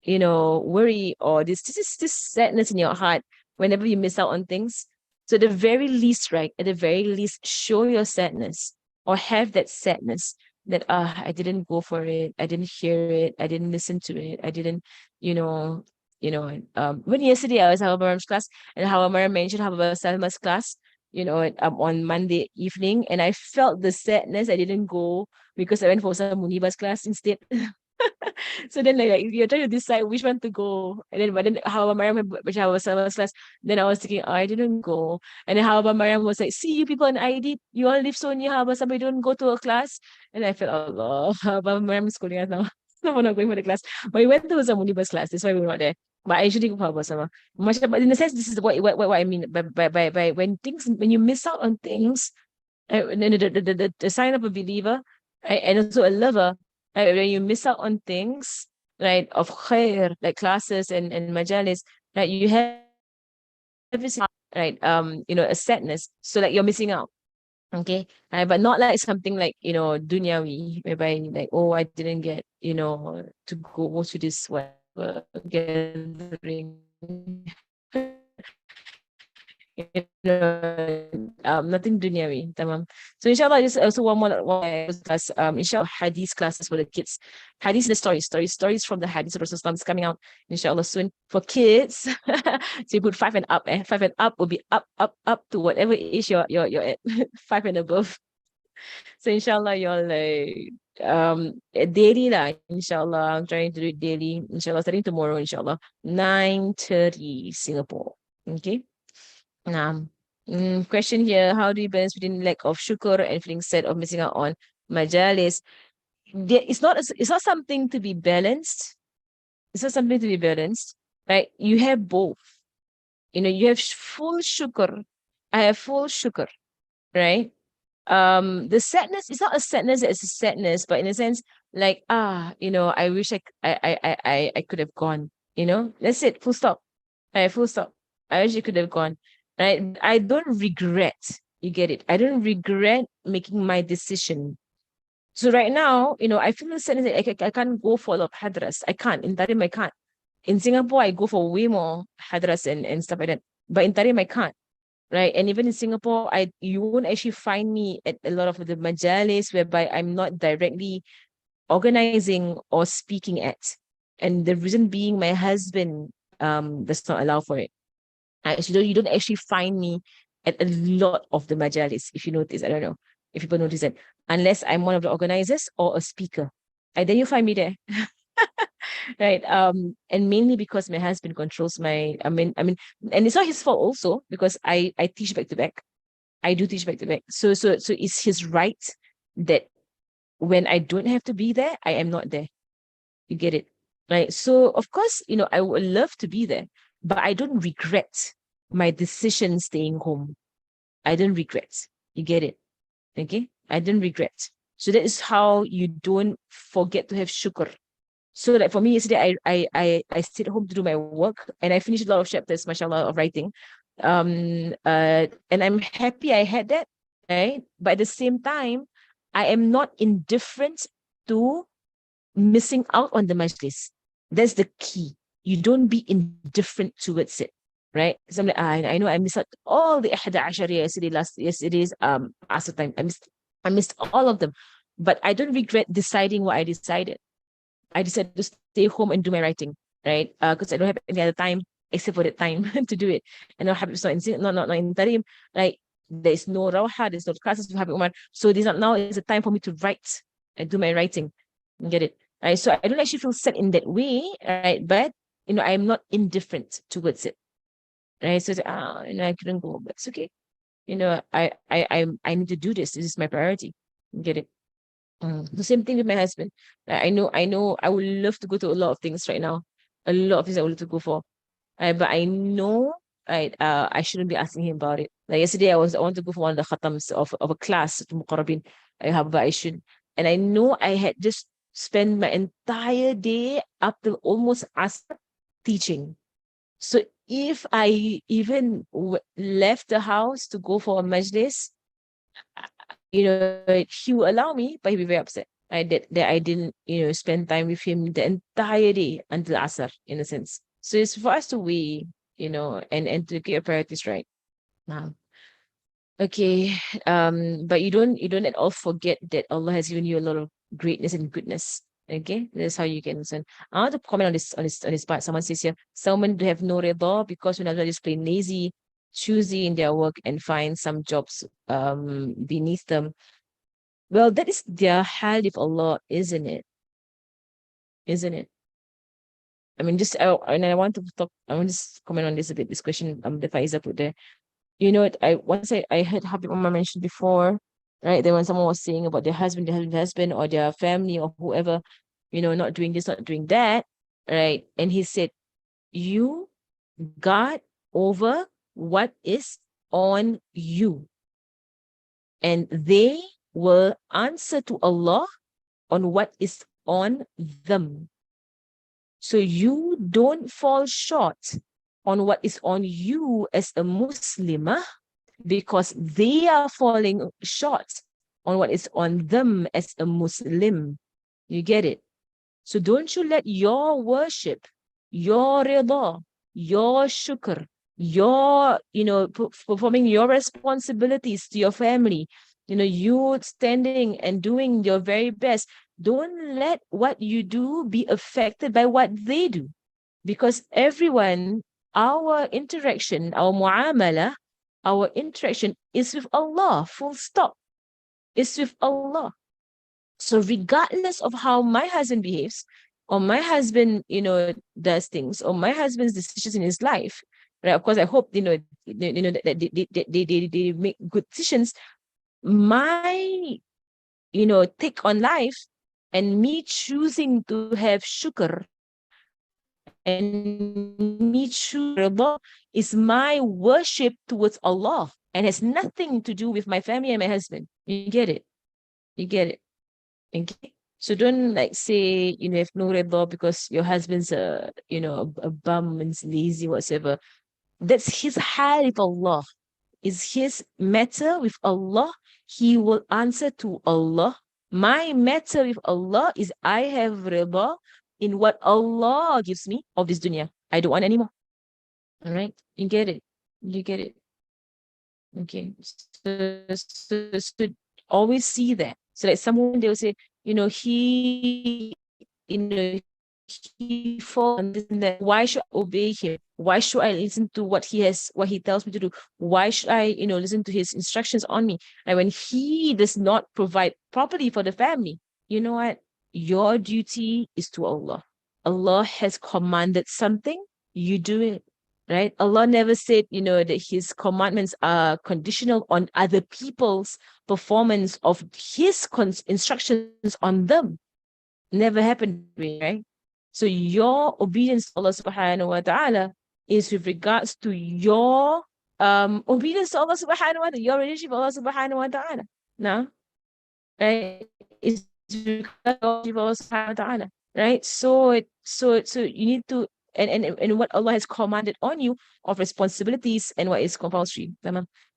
worry, or this sadness in your heart whenever you miss out on things. So at the very least, right, at the very least, show your sadness or have that sadness that I didn't go for it, I didn't hear it, I didn't listen to it, I didn't, when yesterday I was Hawa Maram's class and Hawa Maram mentioned Hawa Salma's class, on Monday evening, and I felt the sadness. I didn't go because I went for some Munibas class instead. So then like you're trying to decide which one to go. And then but then how about Mariam, which I was class, then I was thinking, oh, I didn't go. And then how about Mariam was like, see you people in ID, you all live so near, how about somebody don't go to a class? And I felt, Allah, how about Mariam is schooling us now? So we're not going for the class. But we went to some Munibas class, that's why we were not there. But I usually go for Habba Sama. But in a sense, this is what I mean by when you miss out on things, the sign of a believer, right, and also a lover, right, when you miss out on things, right, of khair, like classes and majalis, right, you have this, right, a sadness. So like you're missing out. Okay. But not like something like, dunyawi, whereby like, oh, I didn't get, to go to this whatever gathering. Nothing dunyawi. Tamam. So inshallah, just also one more class, inshallah, hadith classes for the kids. Hadith is the stories from the hadith of Rasulullah is coming out, inshallah, soon for kids. So you put 5 and up, 5 and up will be up to whatever age you're at, 5 and above. So inshallah, you're like daily lah, inshallah. I'm trying to do it daily, inshallah, starting tomorrow, inshallah, 9:30 Singapore. Okay. Question here: how do you balance between lack of shukr and feeling sad of missing out on majalis? It's not something to be balanced. It's not something to be balanced, right? You have both. You have full shukr. I have full shukr, right? The sadness is not a sadness, it's a sadness, but in a sense, like, I wish I could have gone, that's it, full stop. Full stop. I wish I could have gone, right? I don't regret, you get it, I don't regret making my decision. So right now, I feel the sadness that I can't go for a lot of hadras. I can't. In Tarim, I can't. In Singapore, I go for way more hadras and stuff like that. But in Tarim, I can't. Right. And even in Singapore, you won't actually find me at a lot of the majalis whereby I'm not directly organizing or speaking at. And the reason being my husband does not allow for it. You don't actually find me at a lot of the majalis, if you notice. I don't know if people notice that. Unless I'm one of the organizers or a speaker. And then you find me there. Right. And mainly because my husband controls I mean, and it's not his fault also, because I teach back to back. I do teach back to back. So it's his right that when I don't have to be there, I am not there. You get it? Right. So of course, I would love to be there, but I don't regret my decision staying home. I don't regret. You get it? Okay? I don't regret. So that is how you don't forget to have shukr. So like for me yesterday, I stayed home to do my work, and I finished a lot of chapters, mashallah, of writing. And I'm happy I had that, right? But at the same time, I am not indifferent to missing out on the majlis. That's the key. You don't be indifferent towards it, right? So I'm like, I know I missed out all the 11 yesterday's Asr time. I missed all of them. But I don't regret deciding what I decided. I decided to stay home and do my writing, right? Because I don't have any other time except for that time to do it. And now Habib's not in Tarim, right? There's no Rawha, there's no classes with Habib Umar. So now is a time for me to write and do my writing. You get it? Right? So I don't actually feel sad in that way, right? But I'm not indifferent towards it. Right? So I couldn't go, but it's okay. I need to do this. This is my priority. You get it? The same thing with my husband. I know I would love to go to a lot of things right now. A lot of things I would love to go for. But I know I shouldn't be asking him about it. Like yesterday I want to go for one of the khatams of a class to Muqarrabin. But I should. And I know I had just spent my entire day up till almost Asr teaching. So if I even left the house to go for a majlis, he will allow me, but he'll be very upset. That I didn't, spend time with him the entire day until Asr, in a sense. So it's for us to weigh, and to get your priorities right. Okay. But you don't at all forget that Allah has given you a lot of greatness and goodness. Okay, that's how you can listen. I want to comment on this part. Someone says here, someone to have no rida because when Allah is plain lazy. choosy in their work and find some jobs beneath them. Well, that is their hal with Allah, isn't it? Isn't it? I mean, and I want to talk, I want to just comment on this a bit, this question the Faiza put there. You know, I heard Habib Umar mention before, right? Then when someone was saying about their husband or their family or whoever, not doing this, not doing that, right? And he said, you guard over what is on you, and they will answer to Allah on what is on them. So you don't fall short on what is on you as a Muslimah, because they are falling short on what is on them as a Muslim. You get it? So don't you let your worship, your rida, your shukr, your, performing your responsibilities to your family, you standing and doing your very best. Don't let what you do be affected by what they do. Because everyone, our interaction, our interaction is with Allah, full stop. It's with Allah. So regardless of how my husband behaves, or my husband, does things, or my husband's decisions in his life, right? Of course, I hope, that they make good decisions. My, take on life and me choosing to have shukr and me choosing rida is my worship towards Allah, and has nothing to do with my family and my husband. You get it? You get it? Okay. So don't say, have no rida because your husband's a bum and lazy, whatsoever. That's his hal with Allah. Is his matter with Allah. He will answer to Allah. My matter with Allah is I have rida in what Allah gives me of this dunya. I don't want anymore. All right. You get it. You get it. Okay. So always see that. So someone, they'll say, he, he falls on this and that. Why should I obey him? Why should I listen to what he tells me to do? Why should I, listen to his instructions on me? And when he does not provide properly for the family, you know what? Your duty is to Allah. Allah has commanded something, you do it. Right? Allah never said, that his commandments are conditional on other people's performance of his instructions on them. Never happened, right? So your obedience to Allah subhanahu wa ta'ala is with regards to your obedience to Allah subhanahu wa ta'ala, your relationship with Allah subhanahu wa ta'ala. No? Right? It's with regards to Allah subhanahu wa ta'ala. Right? So you need to, and what Allah has commanded on you of responsibilities and what is compulsory.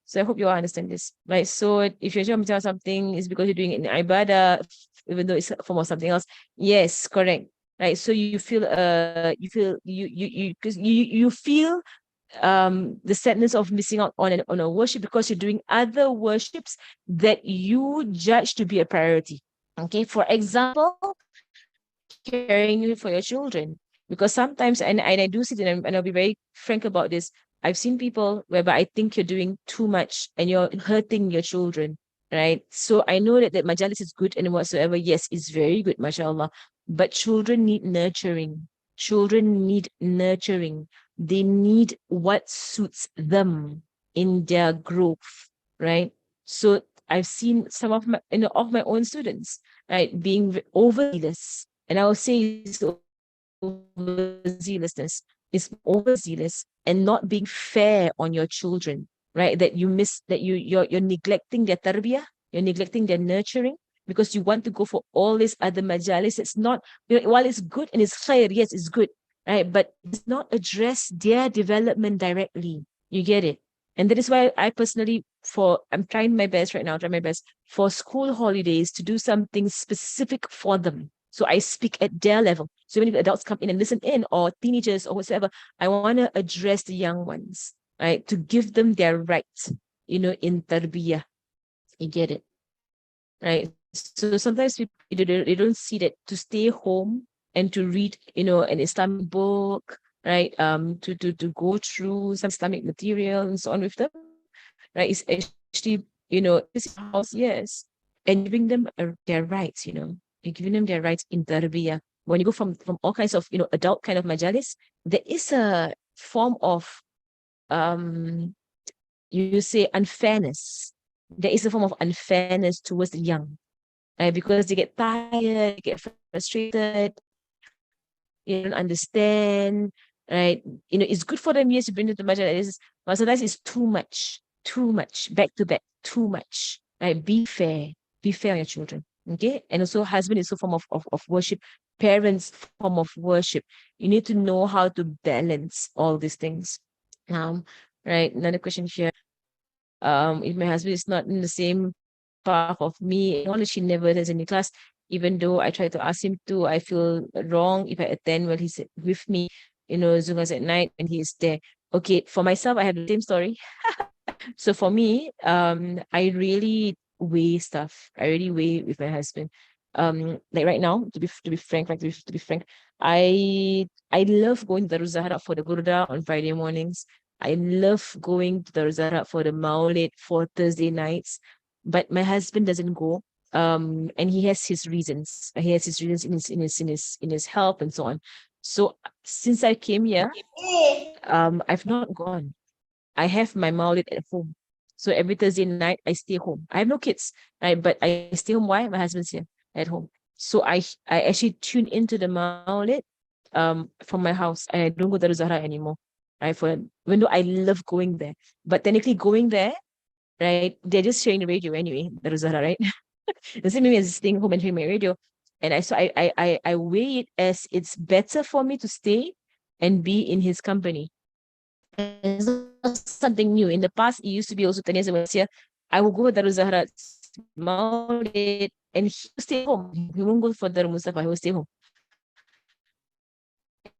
So I hope you all understand this. Right? So if you're doing something, it's because you're doing it in ibadah, even though it's a form of something else. Yes, correct. Right. So you feel you feel the sadness of missing out on a worship because you're doing other worships that you judge to be a priority. Okay. For example, caring for your children. Because sometimes, and I do see it, and I'll be very frank about this, I've seen people whereby I think you're doing too much and you're hurting your children, right? So I know that majalis is good and whatsoever. Yes, it's very good, mashallah. But children need nurturing. Children need nurturing. They need what suits them in their growth, right? So I've seen some of my own students, right, being overzealous. And I will say it's overzealousness. It's overzealous and not being fair on your children, right? That you're neglecting their tarbiyah, you're neglecting their nurturing because you want to go for all these other majalis. It's not, while it's good and it's khair, yes, it's good, right? But it's not address their development directly. You get it? And that is why I personally, I'm trying my best right now, try my best for school holidays to do something specific for them. So I speak at their level. So when adults come in and listen in, or teenagers or whatever, I want to address the young ones, right? To give them their rights, in tarbiyah. You get it? Right? So sometimes people, they don't see that to stay home and to read, an Islamic book, right? To go through some Islamic material and so on with them, right? It's actually, this is house, yes, and giving them their rights, you're giving them their rights in tarbiyah. When you go from all kinds of, adult kind of majalis, there is a form of, um you say, unfairness. There is a form of unfairness towards the young, right? Because they get tired, they get frustrated, you don't understand, right? It's good for them, yes, to bring them to masjid, but sometimes it's too much, back to back, too much, right? Be fair on your children, okay? And also, husband is a form of worship, parents, form of worship. You need to know how to balance all these things. Right, another question here. If my husband is not in the same path of me, knowledge, he never attends any class, even though I try to ask him to, I feel wrong if I attend while he's with me, Zungas at night when he is there. Okay, for myself, I have the same story. So for me, I really weigh stuff. I really weigh with my husband. Like right now, to be frank, I love going to the Zahra for the Gurda on Friday mornings. I love going to the Zahra for the Maulid for Thursday nights. But my husband doesn't go. And he has his reasons. He has his reasons in his health and so on. So since I came here, I've not gone. I have my Maulid at home. So every Thursday night, I stay home. I have no kids, right? But I stay home. Why? My husband's here at home. So I actually tune into the Maulid from my house, and I don't go to the Zahra anymore. Right? Even though I love going there. But technically going there, right? They're just sharing the radio anyway, the Zahra, right? The same way as staying home and hearing my radio. And I weigh it as it's better for me to stay and be in his company. It's not something new. In the past, it used to be also 10 years ago here. I will go with Darul Zahra Maulid, and he will stay home. He won't go for Darul Mustafa, he will stay home.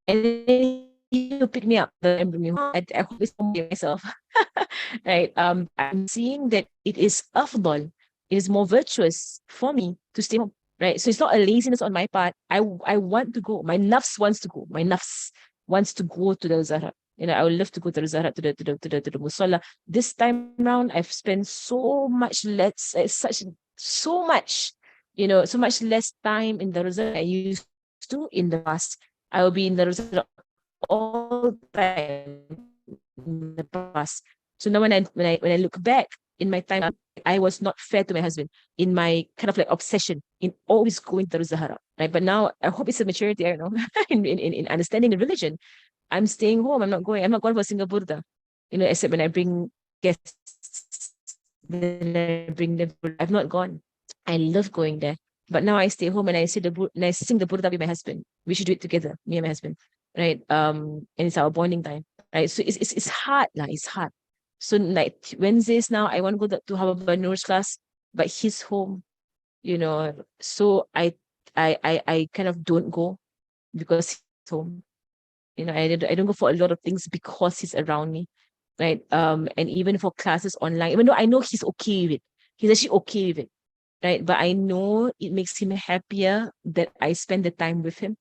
And then he'll pick me up and bring me home. I always home by myself. Right. I'm seeing that it is afdal. It is more virtuous for me to stay home. Right. So it's not a laziness on my part. I want to go. My nafs wants to go. My nafs wants to go to the Zahra. I would love to go to the Zahra, to the Musalla. This time around, I've spent so much less, so much, so much less time in the Zahra I used to in the past. I will be in the Zahra all the time in the past. So now when I look back in my time, I was not fair to my husband in my kind of like obsession in always going to the Zahra. Right. But now I hope it's a maturity, I don't know, in understanding the religion. I'm staying home. I'm not going for Singapore, except when I bring guests. Then I bring them. I've not gone. I love going there. But now I stay home and I sing the Burda with my husband. We should do it together, me and my husband. Right. And it's our bonding time. Right. So it's hard, lah. It's hard. So like Wednesdays now, I want to go to Hababa Noor's class, but he's home, So I kind of don't go because he's home. I don't go for a lot of things because he's around me, right? And even for classes online, even though I know he's okay with it, he's actually okay with it, right? But I know it makes him happier that I spend the time with him.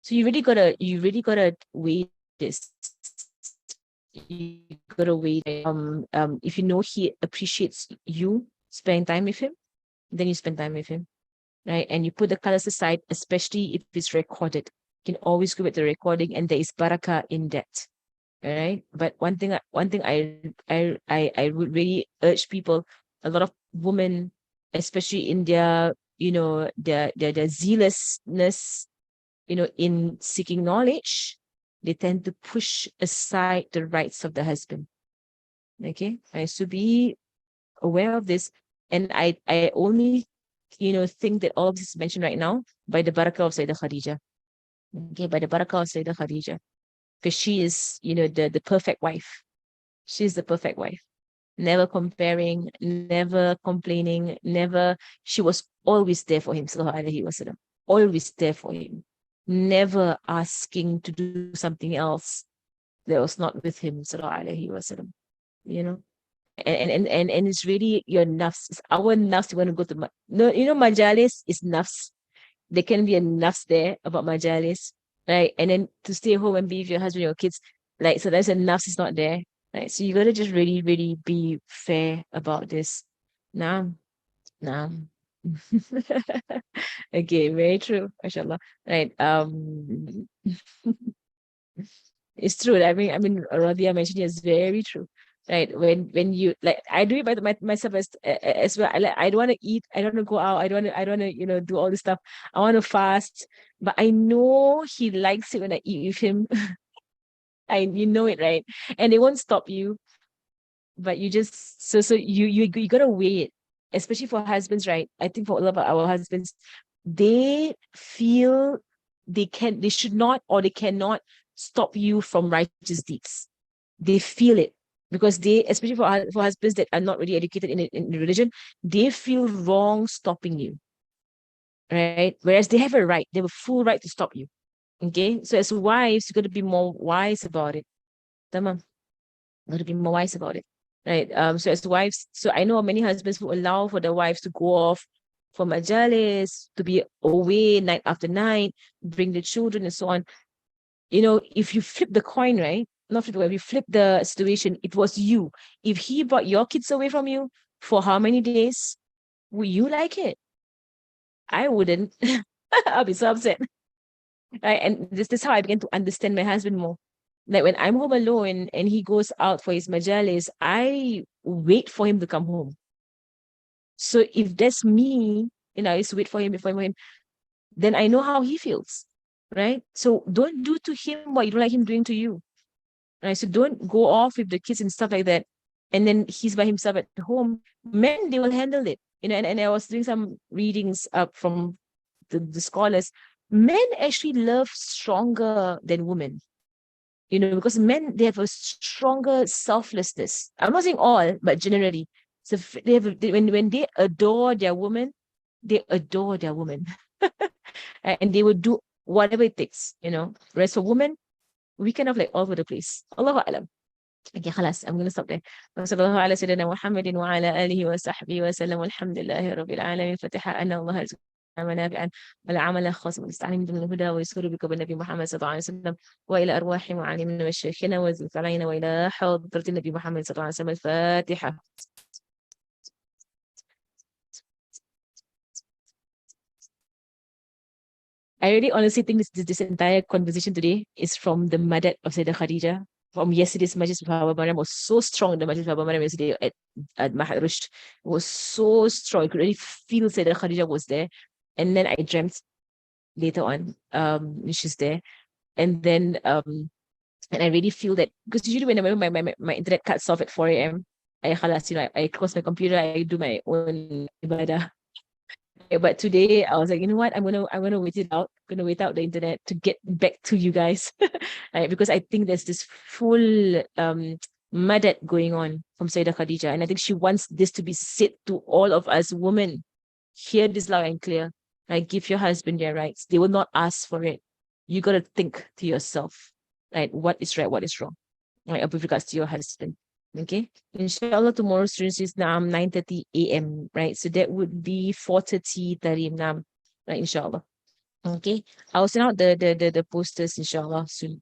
So you really gotta weigh this. You gotta weigh. If you know he appreciates you spending time with him, then you spend time with him, right? And you put the colors aside, especially if it's recorded. You can always go with the recording, and there is barakah in that, right? But one thing I would really urge people, a lot of women, especially in their, their zealousness, in seeking knowledge, they tend to push aside the rights of the husband. Okay, I should be aware of this, and I only, think that all of this is mentioned right now by the barakah of Sayyidah Khadijah. Okay, by the barakah of Sayyidah Khadijah, because she is, the perfect wife. She's the perfect wife. Never comparing, never complaining, never. She was always there for him, sallallahu alaihi wasallam. Always there for him. Never asking to do something else that was not with him, sallallahu alaihi wasallam. You know, and it's really your nafs. It's our nafs. You want to go to no, majalis is nafs. There can be a nafs there about majalis. right? And then to stay home and be with your husband, your kids, like sometimes the nafs is not there, right? So you gotta just really, really be fair about this. Now, now. Okay, very true, mashallah. Right. It's true. I mean, Radia mentioned it's very true. Right. When you like, I do it by myself as well. I don't want to eat. I don't want to go out. I don't want to do all this stuff. I want to fast, but I know he likes it when I eat with him. You know it, right? And it won't stop you, but you just so you gotta weigh it, especially for husbands, right? I think for all of our husbands, they feel they should not or they cannot stop you from righteous deeds. They feel it because they, especially for husbands that are not really educated in religion, they feel wrong stopping you, right? Whereas they have a right, they have a full right to stop you. Okay, so as wives, you got to be more wise about it. Tamam. Got to be more wise about it, right? So as wives, so I know many husbands who allow for their wives to go off for majalis, to be away night after night, bring the children and so on. If you flip the coin, right? Not flip the coin, if you flip the situation, it was you. If he brought your kids away from you for how many days, would you like it? I wouldn't. I'll be so upset. Right? And this is how I began to understand my husband more. Like when I'm home alone and he goes out for his majalis, I wait for him to come home. So if that's me, I used to wait for him, then I know how he feels, right? So don't do to him what you don't like him doing to you, right? So don't go off with the kids and stuff like that. And then he's by himself at home. Men, they will handle it, and I was doing some readings up from the scholars. Men actually love stronger than women, because men, they have a stronger selflessness. I'm not saying all, but generally. So when they adore their woman, they adore their woman. And they would do whatever it takes. Whereas for women, we kind of like all over the place. Allahu Alam. Okay, خلاص, I'm gonna stop there. وصلى الله على سيدنا محمد وعلى آله وصحبه وسلم والحمد لله رب العالمين. فتح أن الله يرزقنا نافعا والعمل خاص والاستعانة من الهدى ويسر بك بالنبي محمد صلى الله عليه وسلم وإلى أرواح معالمنا وشيخنا وزلت علينا وإلى حضرة النبي محمد صلى الله عليه وسلم. الفاتحة. I really honestly think this entire conversation today is from the madad of Sayyidah Khadijah. From yesterday's Majlis with Abba Maryam was so strong. The Majlis with Abba Maryam yesterday at Mahad Rushd was so strong. You could really feel Sayyidah Khadijah was there. And then I dreamt later on, she's there. And then and I really feel that, because usually whenever my internet cuts off at 4 a.m., I close my computer, I do my own ibadah. But today I was like, you know what? I'm gonna wait it out. I'm gonna wait out the internet to get back to you guys. Right? Because I think there's this full madad going on from Sayyidah Khadijah. And I think she wants this to be said to all of us women. Hear this loud and clear. Right? Give your husband their rights. They will not ask for it. You gotta think to yourself, right? What is right, what is wrong, right? With regards to your husband. Okay, inshallah, tomorrow students is 9:30 a.m. right? So that would be 4:30 tarim nam, right? Inshallah. Okay, I'll send out the posters inshallah soon.